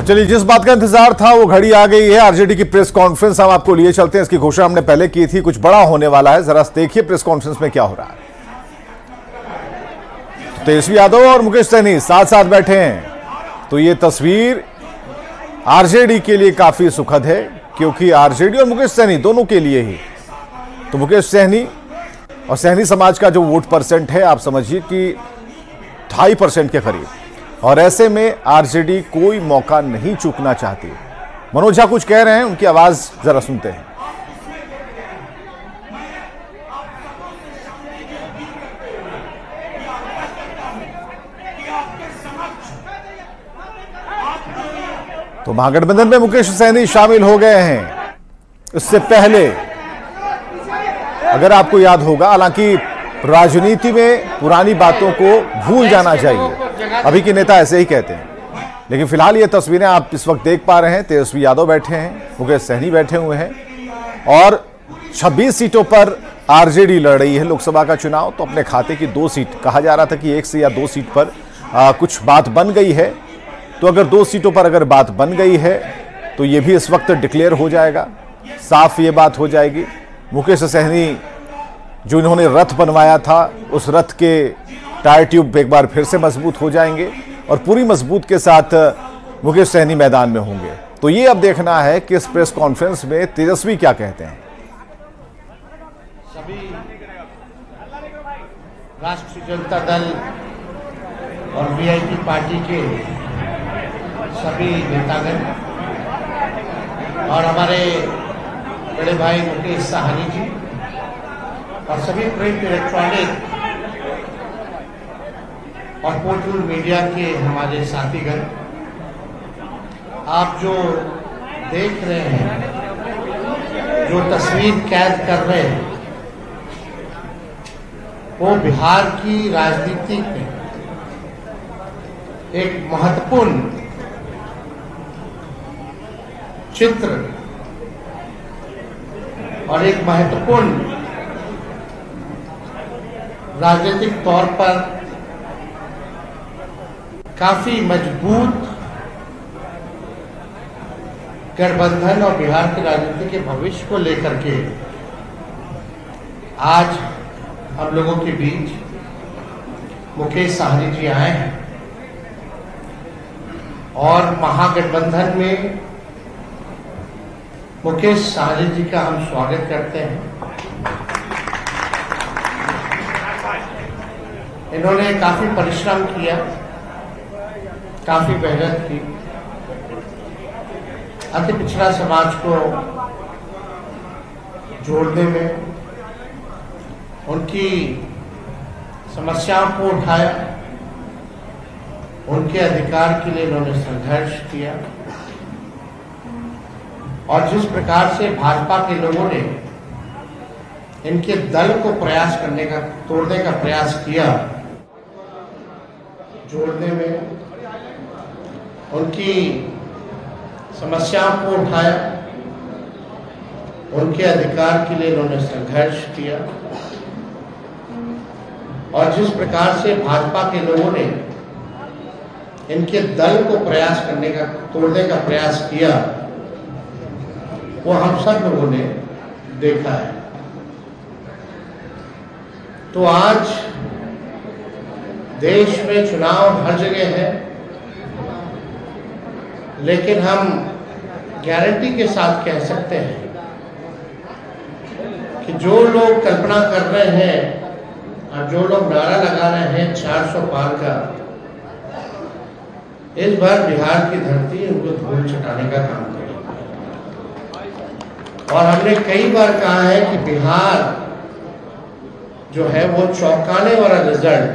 चलिए, जिस बात का इंतजार था वो घड़ी आ गई है। आरजेडी की प्रेस कॉन्फ्रेंस हम आपको लिए चलते हैं। इसकी घोषणा हमने पहले की थी, कुछ बड़ा होने वाला है। जरा देखिए प्रेस कॉन्फ्रेंस में क्या हो रहा है। तेजस्वी यादव और मुकेश सहनी साथ साथ बैठे हैं, तो ये तस्वीर आरजेडी के लिए काफी सुखद है, क्योंकि आरजेडी और मुकेश सहनी दोनों के लिए ही। तो मुकेश सहनी और सहनी समाज का जो वोट परसेंट है, आप समझिए कि 2.5% के करीब, और ऐसे में आरजेडी कोई मौका नहीं चूकना चाहती। मनोज झा कुछ कह रहे हैं, उनकी आवाज जरा सुनते हैं। तो महागठबंधन में मुकेश सहनी शामिल हो गए हैं। इससे पहले अगर आपको याद होगा, हालांकि राजनीति में पुरानी बातों को भूल जाना चाहिए, अभी के नेता ऐसे ही कहते हैं, लेकिन फिलहाल ये तस्वीरें आप इस वक्त देख पा रहे हैं। तेजस्वी यादव बैठे हैं, मुकेश सहनी बैठे हुए हैं, और 26 सीटों पर आरजेडी लड़ रही है लोकसभा का चुनाव। तो अपने खाते की 2 सीट, कहा जा रहा था कि 1 से या 2 सीट पर कुछ बात बन गई है। तो अगर 2 सीटों पर अगर बात बन गई है तो ये भी इस वक्त डिक्लेयर हो जाएगा, साफ ये बात हो जाएगी। मुकेश सहनी जो इन्होंने रथ बनवाया था, उस रथ के टायर ट्यूब एक बार फिर से मजबूत हो जाएंगे, और पूरी मजबूत के साथ मुकेश सहनी मैदान में होंगे। तो ये अब देखना है कि इस प्रेस कॉन्फ्रेंस में तेजस्वी क्या कहते हैं। सभी राष्ट्रीय जनता दल और वीआईपी पार्टी के सभी नेतागण और हमारे बड़े भाई मुकेश सहनी जी और सभी प्रिंट, इलेक्ट्रॉनिक और पोर्टल मीडिया के हमारे साथीगण, आप जो देख रहे हैं, जो तस्वीर कैद कर रहे हैं, वो बिहार की राजनीति में एक महत्वपूर्ण चित्र और एक महत्वपूर्ण राजनीतिक तौर पर काफी मजबूत गठबंधन और बिहार की राजनीति के भविष्य को लेकर के आज हम लोगों के बीच मुकेश सहनी जी आए हैं, और महागठबंधन में मुकेश सहनी जी का हम स्वागत करते हैं। इन्होंने काफी परिश्रम किया, काफी मेहनत की, अति पिछड़ा समाज को जोड़ने में, उनकी समस्याओं को उठाया, उनके अधिकार के लिए इन्होंने संघर्ष किया, और जिस प्रकार से भाजपा के लोगों ने इनके दल को प्रयास करने का, तोड़ने का प्रयास किया, जोड़ने में, उनकी समस्याओं को उठाया, उनके अधिकार के लिए इन्होंने संघर्ष किया, और जिस प्रकार से भाजपा के लोगों ने इनके दल को प्रयास करने का, तोड़ने का प्रयास किया, वो हम सब लोगों ने देखा है। तो आज देश में चुनाव हर जगह है, लेकिन हम गारंटी के साथ कह सकते हैं कि जो लोग कल्पना कर रहे हैं और जो लोग नारा लगा रहे हैं 400 पार का, इस बार बिहार की धरती उनको धूल चटाने का काम करेगी। और हमने कई बार कहा है कि बिहार जो है वो चौंकाने वाला रिजल्ट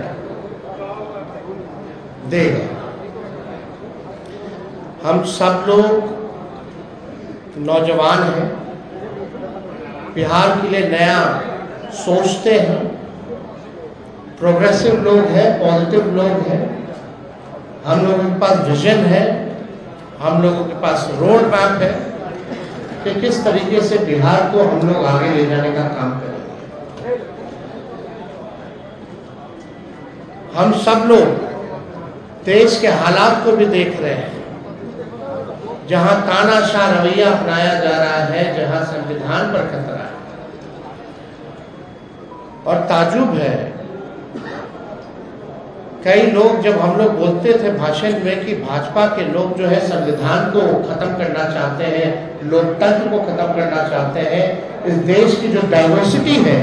देगा। हम सब लोग नौजवान हैं, बिहार के लिए नया सोचते हैं, प्रोग्रेसिव लोग हैं, पॉजिटिव लोग हैं, हम लोगों के पास विजन है, हम लोगों के पास रोड मैप है कि किस तरीके से बिहार को हम लोग आगे ले जाने का काम करें। हम सब लोग देश के हालात को भी देख रहे हैं जहां तानाशाह रवैया अपनाया जा रहा है, जहां संविधान पर खतरा है। और ताजुब है, कई लोग जब हम लोग बोलते थे भाषण में कि भाजपा के लोग जो है संविधान को खत्म करना चाहते हैं, लोकतंत्र को खत्म करना चाहते हैं, इस देश की जो डाइवर्सिटी है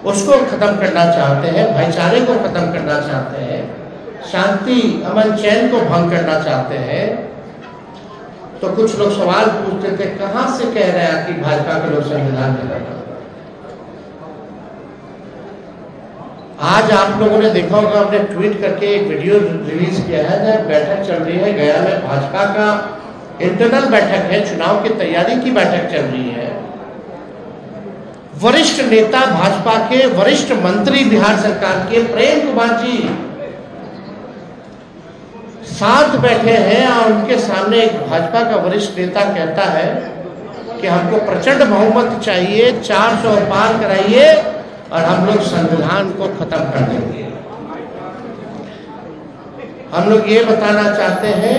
उसको खत्म करना चाहते हैं, भाईचारे को खत्म करना चाहते हैं, शांति अमन चैन को भंग करना चाहते हैं, तो कुछ लोग सवाल पूछते थे कहां से कह रहे हैं कि भाजपा के लोग संविधान खत्म कर। आज आप लोगों ने देखा होगा, हमने ट्वीट करके एक वीडियो रिलीज किया है जब बैठक चल रही है गया में, भाजपा का इंटरनल बैठक है, चुनाव की तैयारी की बैठक चल रही है। वरिष्ठ नेता भाजपा के, वरिष्ठ मंत्री बिहार सरकार के प्रेम कुमार जी साथ बैठे हैं और उनके सामने एक भाजपा का वरिष्ठ नेता कहता है कि हमको प्रचंड बहुमत चाहिए, 400 पार कराइए और हम लोग संविधान को खत्म कर देंगे। हम लोग ये बताना चाहते हैं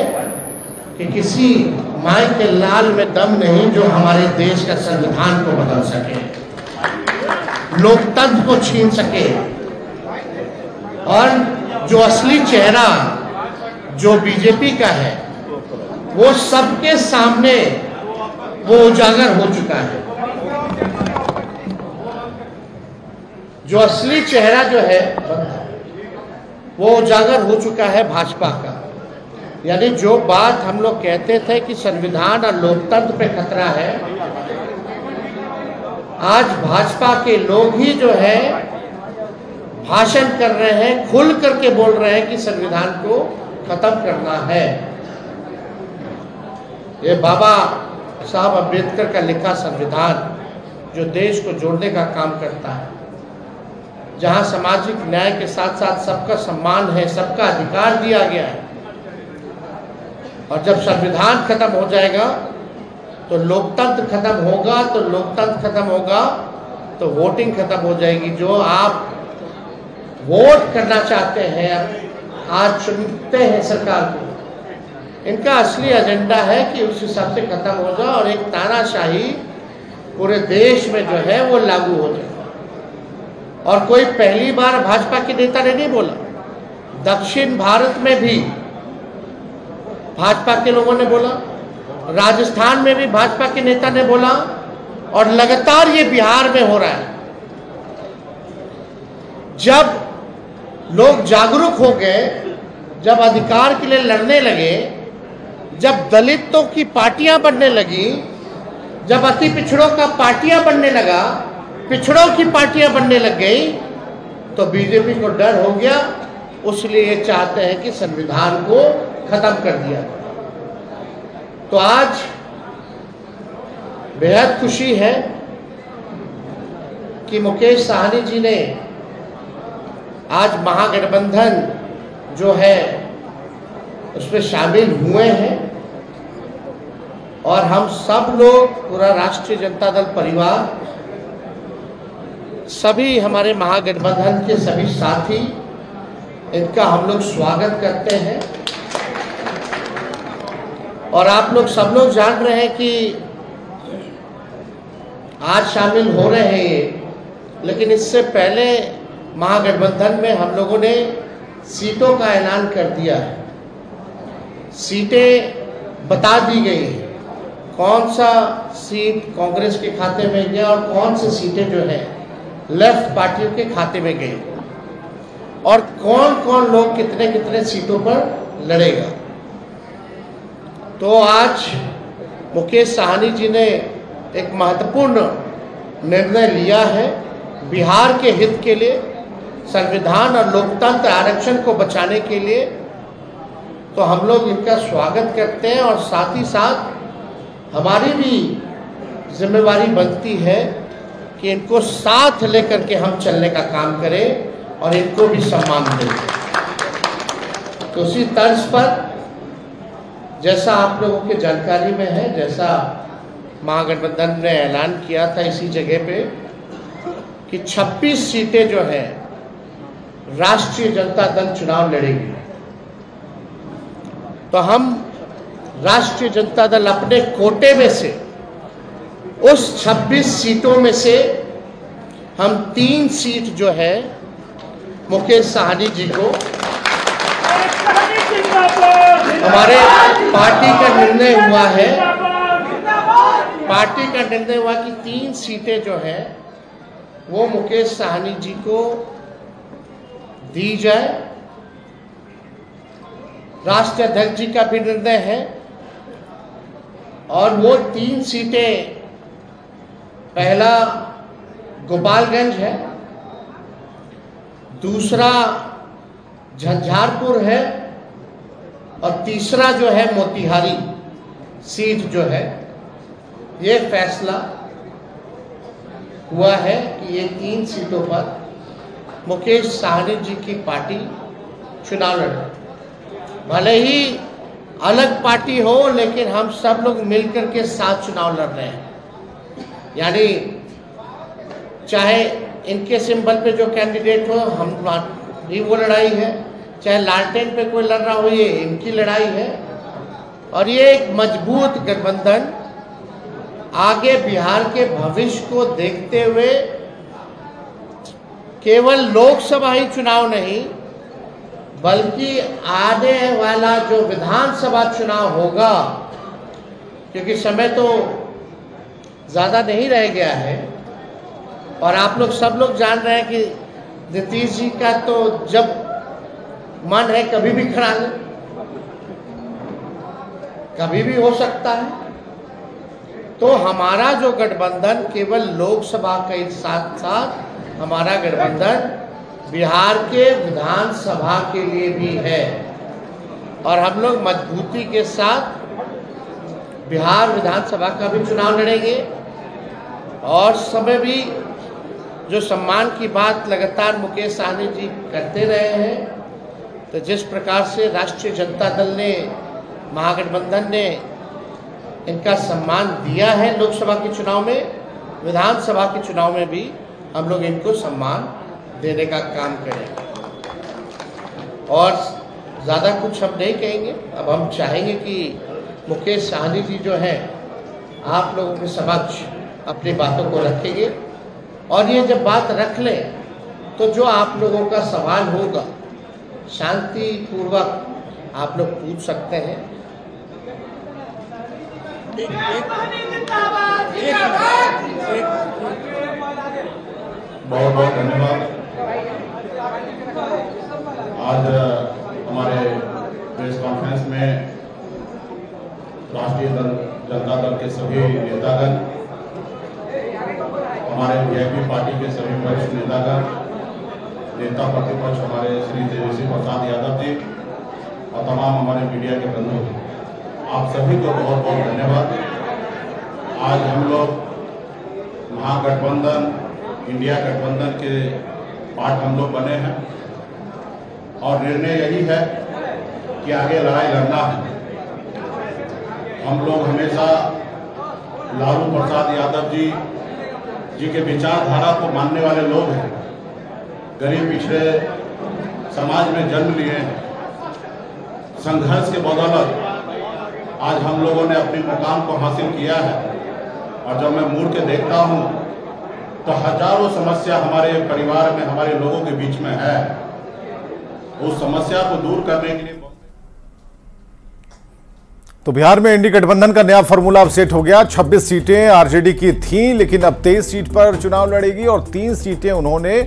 कि किसी माई के लाल में दम नहीं जो हमारे देश का संविधान को बदल सके, लोकतंत्र को छीन सके, और जो असली चेहरा जो बीजेपी का है वो सबके सामने वो उजागर हो चुका है। जो असली चेहरा जो है वो उजागर हो चुका है भाजपा का। यानी जो बात हम लोग कहते थे कि संविधान और लोकतंत्र पे खतरा है, आज भाजपा के लोग ही जो है भाषण कर रहे हैं, खुल करके बोल रहे हैं कि संविधान को खत्म करना है। ये बाबा साहब अम्बेडकर का लिखा संविधान जो देश को जोड़ने का काम करता है, जहां सामाजिक न्याय के साथ साथ सबका सम्मान है, सबका अधिकार दिया गया है। और जब संविधान खत्म हो जाएगा तो लोकतंत्र खत्म होगा, तो लोकतंत्र खत्म होगा तो वोटिंग खत्म हो जाएगी। जो आप वोट करना चाहते हैं, आज चुनते हैं सरकार को, इनका असली एजेंडा है कि उस हिसाब से खत्म हो जाए और एक तानाशाही पूरे देश में जो है वो लागू हो जाए। और कोई पहली बार भाजपा के नेता ने नहीं बोला, दक्षिण भारत में भी भाजपा के लोगों ने बोला, राजस्थान में भी भाजपा के नेता ने बोला, और लगातार ये बिहार में हो रहा है। जब लोग जागरूक हो गए, जब अधिकार के लिए लड़ने लगे, जब दलितों की पार्टियां बनने लगी, जब अति पिछड़ों का पार्टियां बनने लगा, पिछड़ों की पार्टियां बनने लग गई, तो बीजेपी को डर हो गया। उसलिए ये चाहते हैं कि संविधान को खत्म कर दिया। तो आज बेहद खुशी है कि मुकेश साहनी जी ने आज महागठबंधन जो है उसमें शामिल हुए हैं, और हम सब लोग, पूरा राष्ट्रीय जनता दल परिवार, सभी हमारे महागठबंधन के सभी साथी, इनका हम लोग स्वागत करते हैं। और आप लोग सब लोग जान रहे हैं कि आज शामिल हो रहे हैं ये, लेकिन इससे पहले महागठबंधन में हम लोगों ने सीटों का ऐलान कर दिया है। सीटें बता दी गई हैं, कौन सा सीट कांग्रेस के खाते में गया और कौन सी सीटें जो है लेफ्ट पार्टियों के खाते में गई, और कौन कौन लोग कितने कितने सीटों पर लड़ेगा। तो आज मुकेश साहनी जी ने एक महत्वपूर्ण निर्णय लिया है बिहार के हित के लिए, संविधान और लोकतंत्र आरक्षण को बचाने के लिए। तो हम लोग इनका स्वागत करते हैं, और साथ ही साथ हमारी भी जिम्मेवारी बनती है कि इनको साथ लेकर के हम चलने का काम करें और इनको भी सम्मान दें। तो उसी तर्ज पर, जैसा आप लोगों की जानकारी में है, जैसा महागठबंधन ने ऐलान किया था इसी जगह पे कि 26 सीटें जो है राष्ट्रीय जनता दल चुनाव लड़ेगी। तो हम राष्ट्रीय जनता दल अपने कोटे में से उस 26 सीटों में से हम 3 सीट जो है मुकेश साहनी जी को हमारे पार्टी का निर्णय हुआ कि 3 सीटें जो है वो मुकेश साहनी जी को दी जाए। राष्ट्रीय अध्यक्ष जी का भी निर्णय है और वो 3 सीटें, पहला गोपालगंज है, दूसरा झंझारपुर है और तीसरा जो है मोतिहारी सीट जो है। ये फैसला हुआ है कि ये 3 सीटों पर मुकेश साहनी जी की पार्टी चुनाव लड़े। भले ही अलग पार्टी हो लेकिन हम सब लोग मिलकर के साथ चुनाव लड़ रहे हैं। यानी चाहे इनके सिंबल पे जो कैंडिडेट हो हम भी वो लड़ाई है, चाहे लालटेन पे कोई लड़ रहा हो ये इनकी लड़ाई है। और ये एक मजबूत गठबंधन आगे बिहार के भविष्य को देखते हुए केवल लोकसभा ही चुनाव नहीं बल्कि आने वाला जो विधानसभा चुनाव होगा, क्योंकि समय तो ज़्यादा नहीं रह गया है और आप लोग सब लोग जान रहे हैं कि नीतीश जी का तो जब मन है कभी भी खड़ा ले, कभी भी हो सकता है। तो हमारा जो गठबंधन केवल लोकसभा के साथ साथ हमारा गठबंधन बिहार के विधानसभा के लिए भी है और हम लोग मजबूती के साथ बिहार विधानसभा का भी चुनाव लड़ेंगे। और समय भी जो सम्मान की बात लगातार मुकेश साहनी जी करते रहे हैं, तो जिस प्रकार से राष्ट्रीय जनता दल ने, महागठबंधन ने इनका सम्मान दिया है लोकसभा के चुनाव में, विधानसभा के चुनाव में भी हम लोग इनको सम्मान देने का काम करेंगे। और ज़्यादा कुछ हम नहीं कहेंगे। अब हम चाहेंगे कि मुकेश साहनी जी जो है आप लोगों के समक्ष अपनी बातों को रखेंगे और ये जब बात रख लें तो जो आप लोगों का सवाल होगा शांतिपूर्वक आप लोग पूछ सकते हैं। बहुत बहुत धन्यवाद। आज हमारे प्रेस कॉन्फ्रेंस में राष्ट्रीय जनता दल के सभी नेतागण, हमारे वीआईपी पार्टी के सभी वरिष्ठ नेतागण, नेता प्रतिपक्ष हमारे श्री तेजस्वी प्रसाद यादव जी और तमाम हमारे मीडिया के बंधु, आप सभी को बहुत बहुत धन्यवाद। आज हम लोग महागठबंधन, इंडिया गठबंधन के पार्ट हम लोग बने हैं और निर्णय यही है कि आगे लड़ाई लड़ना है। हम लोग हमेशा लालू प्रसाद यादव जी के विचारधारा को मानने वाले लोग हैं। गरीब पिछड़े समाज में जन्म लिए हैं। संघर्ष के बदौलत आज हम लोगों ने अपने मुकाम को हासिल किया है और जब मैं मुड़ के देखता हूँ तो हजारों समस्या हमारे परिवार में, हमारे लोगों के बीच में है। उस समस्या को दूर करने के लिए तो बिहार में इंडी गठबंधन का नया फॉर्मूला अब सेट हो गया। 26 सीटें आरजेडी की थीं, लेकिन अब 23 सीट पर चुनाव लड़ेगी और 3 सीटें उन्होंने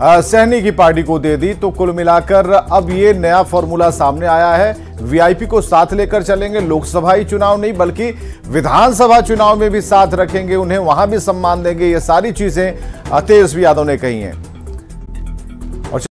सहनी की पार्टी को दे दी। तो कुल मिलाकर अब ये नया फॉर्मूला सामने आया है। वीआईपी को साथ लेकर चलेंगे, लोकसभा चुनाव नहीं बल्कि विधानसभा चुनाव में भी साथ रखेंगे, उन्हें वहां भी सम्मान देंगे। ये सारी चीजें तेजस्वी यादव ने कही हैं।